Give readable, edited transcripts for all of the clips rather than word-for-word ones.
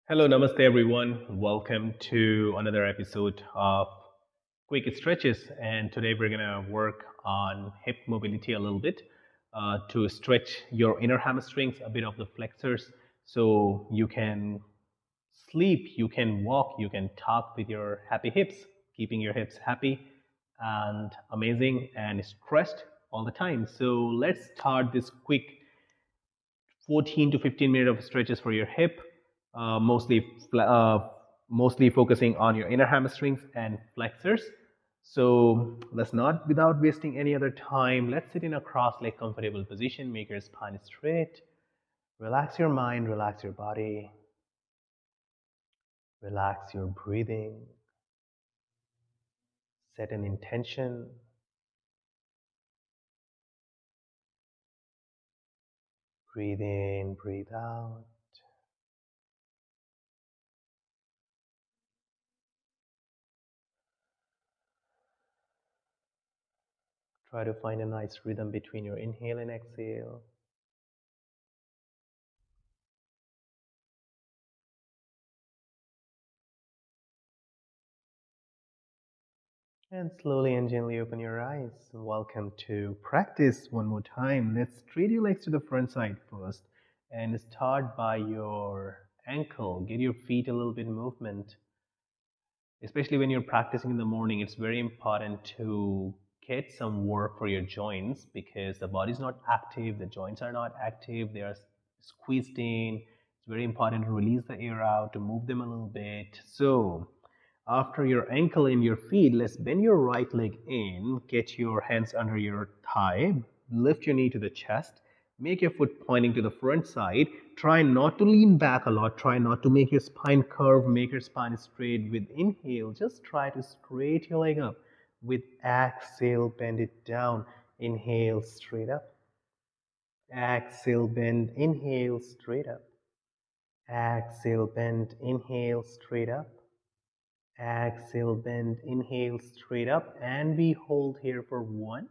Hello, namaste everyone. Welcome to another episode of Quick Stretches. And today we're going to work on hip mobility a little bit to stretch your inner hamstrings, a bit of the flexors, so you can sleep, you can walk, you can talk with your happy hips, keeping your hips happy and amazing and stressed all the time. So let's start this quick 14 to 15 minutes of stretches for your hip, uh, mostly mostly focusing on your inner hamstrings and flexors. So let's not, without wasting any other time, let's sit in a cross-leg comfortable position. Make your spine straight. Relax your mind, relax your body, relax your breathing. Set an intention. Breathe in, breathe out. Try to find a nice rhythm between your inhale and exhale. And slowly and gently open your eyes. Welcome to practice one more time. Let's straight your legs to the front side first and start by your ankle. Get your feet a little bit movement. Especially when you're practicing in the morning, it's very important to get some work for your joints because the body's not active, the joints are not active, they are squeezed in. It's very important to release the air out, to move them a little bit. So, after your ankle and your feet, let's bend your right leg in, get your hands under your thigh, lift your knee to the chest, make your foot pointing to the front side. Try not to lean back a lot. Try not to make your spine curve, make your spine straight. With inhale, just try to straight your leg up. With exhale, bend it down. Inhale, straight up. Exhale, bend. Inhale, straight up. Exhale, bend. Inhale, straight up. Exhale, bend. Inhale, straight up. And we hold here for 1,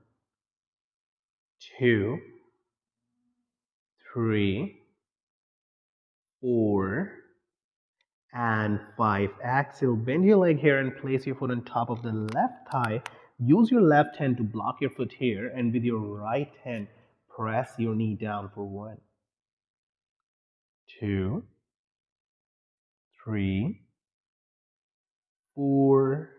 2, 3, 4, and 5. Exhale, bend your leg here and place your foot on top of the left thigh. Use your left hand to block your foot here, and with your right hand, press your knee down for 1, 2, 3, 4,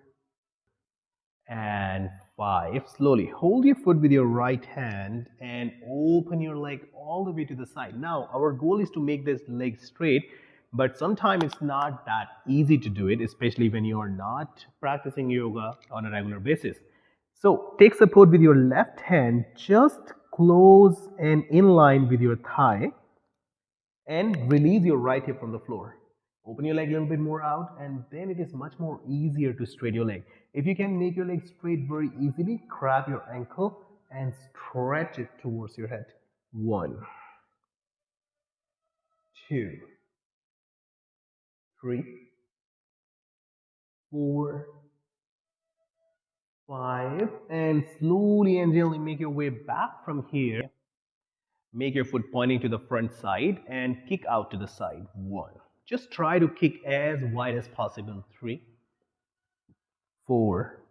and 5. Slowly hold your foot with your right hand and open your leg all the way to the side. Now, our goal is to make this leg straight, but sometimes it's not that easy to do it, especially when you are not practicing yoga on a regular basis. So, take support with your left hand, just close and in line with your thigh, and release your right hip from the floor. Open your leg a little bit more out, and then it is much more easier to straighten your leg. If you can make your leg straight very easily, grab your ankle and stretch it towards your head. 1, 2, 3, 4, 5, and slowly and gently make your way back from here. Make your foot pointing to the front side and kick out to the side. 1. Just try to kick as wide as possible. 3, 4,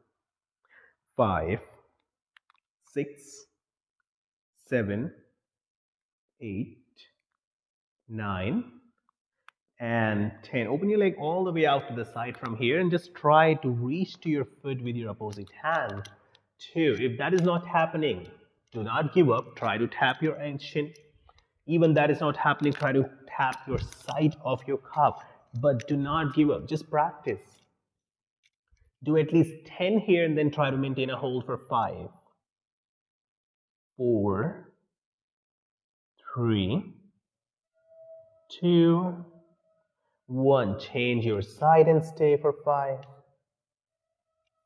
5, 6, 7, 8, 9, and 10. Open your leg all the way out to the side from here and just try to reach to your foot with your opposite hand. 2. If that is not happening, do not give up. Try to tap your shin. Even that is not happening, try to tap your side of your calf. But do not give up. Just practice. Do at least 10 here and then try to maintain a hold for 5, 4, 3, 2, 1. Change your side and stay for 5,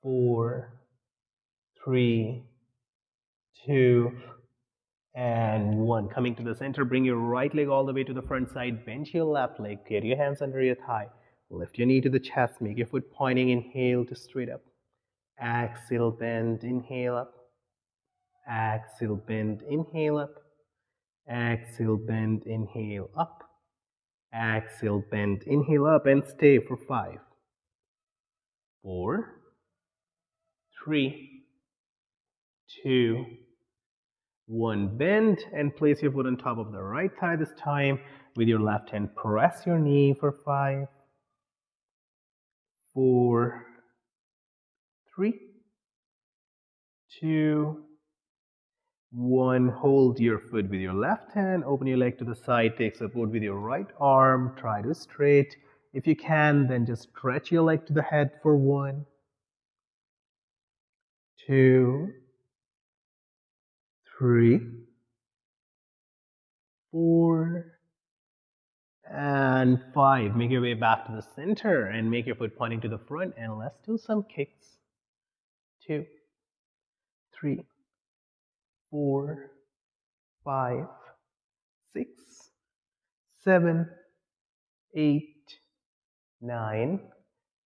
4, 3, 2, and 1. Coming to the center, bring your right leg all the way to the front side. Bend your left leg. Get your hands under your thigh. Lift your knee to the chest. Make your foot pointing. Inhale to straight up. Exhale, bend. Inhale up. Exhale, bend. Inhale up. Exhale, bend. Inhale up. Exhale, bend. Inhale up and stay for 5, 4, 3, 2, 1. Bend and place your foot on top of the right thigh this time. With your left hand, press your knee for 5, 4, 3, 2, 1. Hold your foot with your left hand. Open your leg to the side. Take support with your right arm. Try to straight. If you can, then just stretch your leg to the head for 1, 2, 3, 4, and 5. Make your way back to the center and make your foot pointing to the front. And let's do some kicks. 2, 3, 4, 5, 6, 7, 8, 9,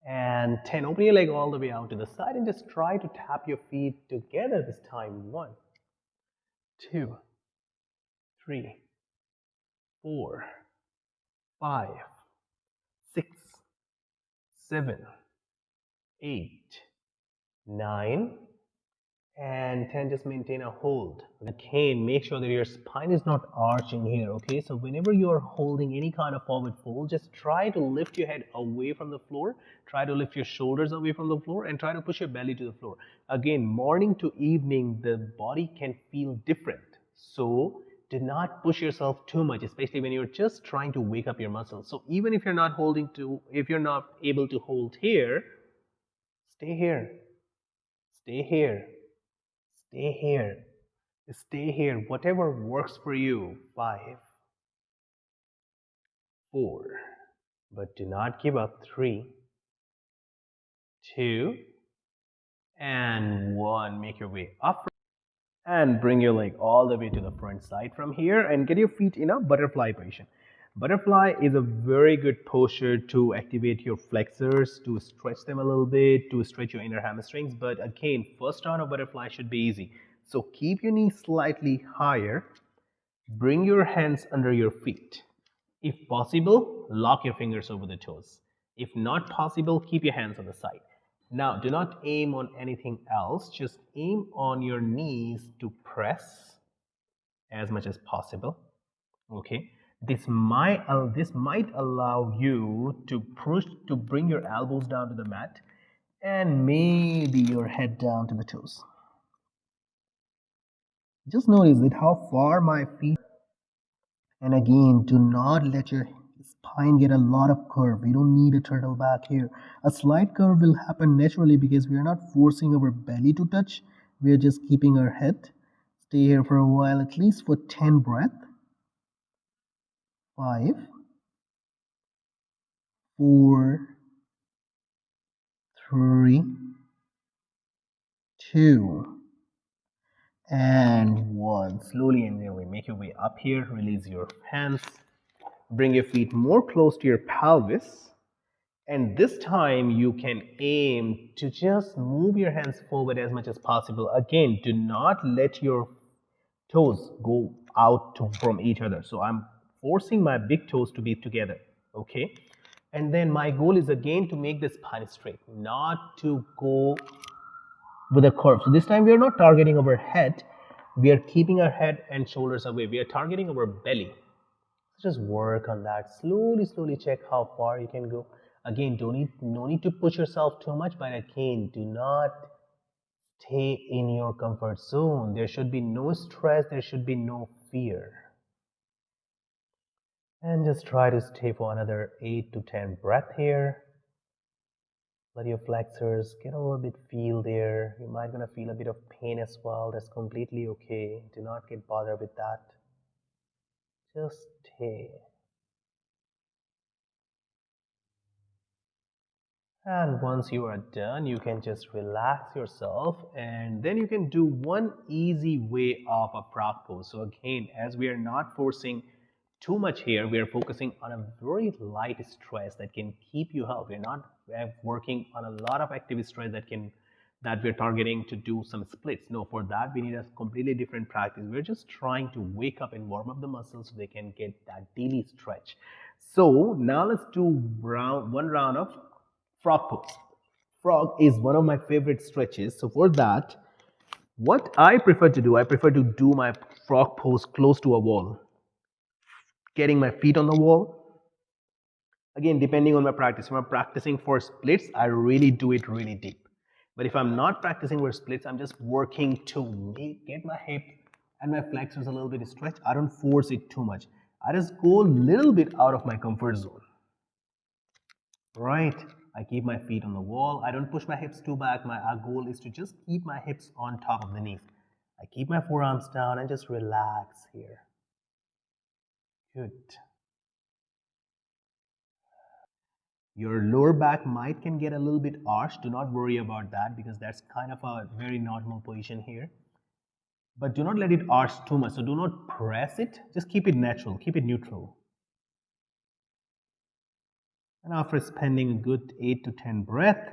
and 10. Open your leg all the way out to the side and just try to tap your feet together this time. 1, 2, 3, 4, 5, 6, 7, 8, 9, and 10. Just maintain a hold. Again, make sure that your spine is not arching here, okay? So whenever you're holding any kind of forward fold, just try to lift your head away from the floor, try to lift your shoulders away from the floor, and try to push your belly to the floor. Again, morning to evening, the body can feel different. So do not push yourself too much, especially when you're just trying to wake up your muscles. So even if you're not able to hold here, stay here, stay here, stay here, stay here, whatever works for you. 5, 4, but do not give up. 3, 2, and 1. Make your way up and bring your leg all the way to the front side from here and get your feet in a butterfly position. Butterfly is a very good posture to activate your flexors, to stretch them a little bit, to stretch your inner hamstrings. But again, first round of butterfly should be easy. So keep your knees slightly higher. Bring your hands under your feet. If possible, lock your fingers over the toes. If not possible, keep your hands on the side. Now, do not aim on anything else. Just aim on your knees to press as much as possible. Okay. This might allow you to push to bring your elbows down to the mat and maybe your head down to the toes. Just notice that how far my feet. And again, do not let your spine get a lot of curve. We don't need a turtle back here. A slight curve will happen naturally because we are not forcing our belly to touch. We are just keeping our head. Stay here for a while, at least for 10 breaths. 5, 4, 3, 2, and 1. Slowly and gently make your way up here. Release your hands. Bring your feet more close to your pelvis. And this time you can aim to just move your hands forward as much as possible. Again, do not let your toes go out from each other. So I'm forcing my big toes to be together. Okay. And then my goal is again to make the spine straight, not to go with a curve. So this time we are not targeting our head. We are keeping our head and shoulders away. We are targeting our belly. So just work on that. Slowly, slowly check how far you can go. Again, no need to push yourself too much, but again, do not stay in your comfort zone. There should be no stress. There should be no fear. And just try to stay for another 8 to 10 breaths here. Let your flexors get a little bit feel there. You might gonna feel a bit of pain as well. That's completely okay. Do not get bothered with that. Just stay. And once you are done, you can just relax yourself and then you can do one easy way of a frog pose. So again, as we are not forcing too much here, we are focusing on a very light stress that can keep you healthy. We're not working on a lot of active stress that we're targeting to do some splits. No, for that we need a completely different practice. We're just trying to wake up and warm up the muscles so they can get that daily stretch. So now let's do one round of frog pose. Frog is one of my favorite stretches. So for that, what I prefer to do, I prefer to do my frog pose close to a wall, getting my feet on the wall. Again, depending on my practice. If I'm practicing for splits, I really do it really deep. But if I'm not practicing for splits, I'm just working to get my hip and my flexors a little bit stretched. I don't force it too much. I just go a little bit out of my comfort zone. Right? I keep my feet on the wall. I don't push my hips too back. My goal is to just keep my hips on top of the knees. I keep my forearms down and just relax here. Good. Your lower back might can get a little bit arched. Do not worry about that because that's kind of a very normal position here. But do not let it arch too much. So do not press it. Just keep it natural. Keep it neutral. And after spending a good 8 to 10 breaths,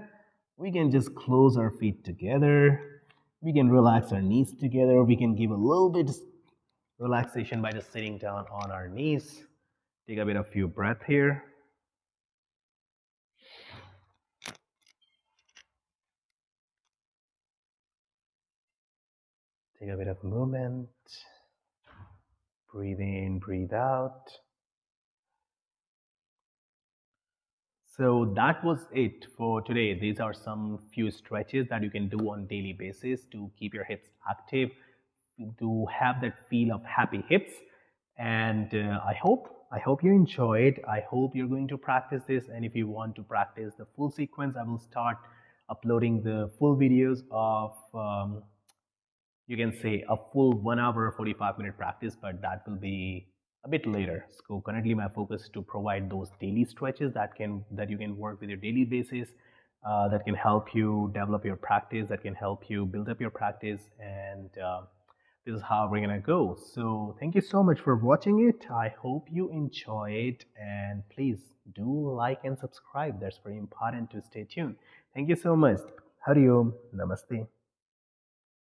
we can just close our feet together. We can relax our knees together. We can give a little bit relaxation by just sitting down on our knees. Take a bit of few breath here. Take a bit of movement. Breathe in, breathe out. So that was it for today. These are some few stretches that you can do on daily basis to keep your hips active, to have that feel of happy hips. And I hope you enjoy it. I hope you're going to practice this. And if you want to practice the full sequence, I will start uploading the full videos of you can say a full 1 hour 45-minute practice, but that will be a bit later. So currently my focus is to provide those daily stretches that you can work with your daily basis, that can help you develop your practice, that can help you build up your practice. And this is how we're gonna go. So thank you so much for watching it. I hope you enjoy it, and please do like and subscribe. That's very important to stay tuned. Thank you so much. Hari Om. Namaste.